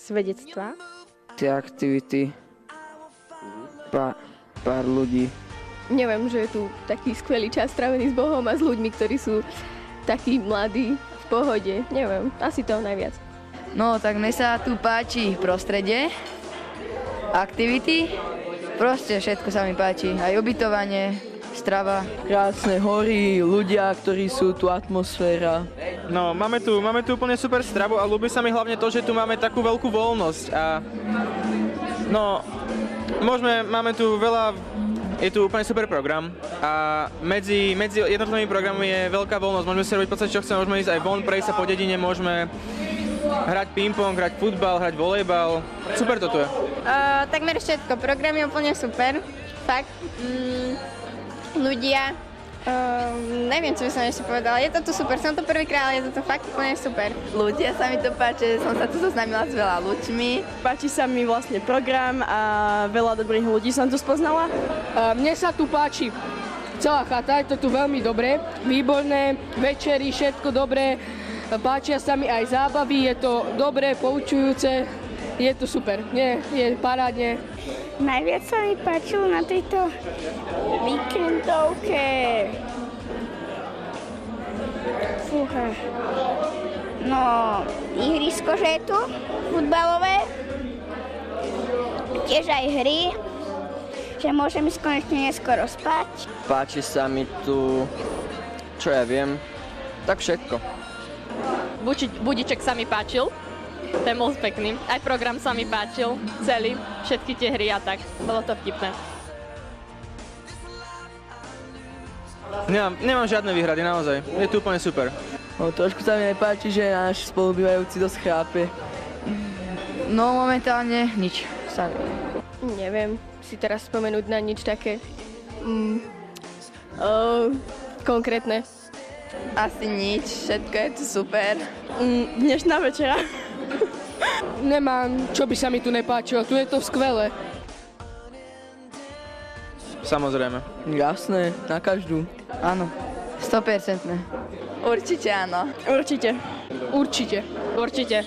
Svedectvá. Tie aktivity, pár ľudí. Neviem, že je tu taký skvelý čas strávený s Bohom a s ľuďmi, ktorí sú takí mladí, v pohode. Neviem, asi to najviac. No, tak mne sa tu páči prostredie, aktivity, proste všetko sa mi páči. Aj ubytovanie, strava. Krásne hory, ľudia, ktorí sú tu, atmosféra. No, máme tu úplne super stravu a ľúbi sa mi hlavne to, že tu máme takú veľkú voľnosť a no, máme tu veľa, je tu úplne super program a medzi jednotlivými programmi je veľká voľnosť, môžeme si robiť v podstate čo chceme, môžeme ísť aj von, prejsť sa po dedine, môžeme hrať ping-pong, hrať futbal, hrať volejbal, super to tu je. Takmer všetko, program je úplne super, fakt, ľudia, neviem, čo by som ešte povedala, je to tu super, som to prvýkrát, ale je to tu fakt úplne super. Ľudia sa mi to páči, som sa tu zoznámila s veľa ľuďmi. Páči sa mi vlastne program a veľa dobrých ľudí som tu spoznala. Mne sa tu páči celá chata, je to tu veľmi dobré, výborné, večery, všetko dobré, páčia sa mi aj zábavy, je to dobré, poučujúce, je to super, je parádne. Najviac sa mi páčilo na tejto víkendovke. Fúha. No, ihrisko, že je tu, futbalové, tiež aj hry, že môžem ísť konečne neskoro spať. Páči sa mi tu, čo ja viem, tak všetko. Budiček sa mi páčil. To je moc pekný. Aj program sa mi páčil, celý, všetky tie hry a tak. Bolo to vtipné. Nemám žiadne výhrady, naozaj. Je to úplne super. No, trošku sa mi nepáči, že náš spolubývajúci dosť chrápe. No, momentálne nič. Neviem si teraz spomenúť na nič také konkrétne. Asi nič, všetko je tu super. Dnešná večera. Nemám, čo by sa mi tu nepáčilo, tu je to skvelé. Samozrejme. Jasné, na každú. Áno, 100%. Určite áno. Určite. Určite. Určite.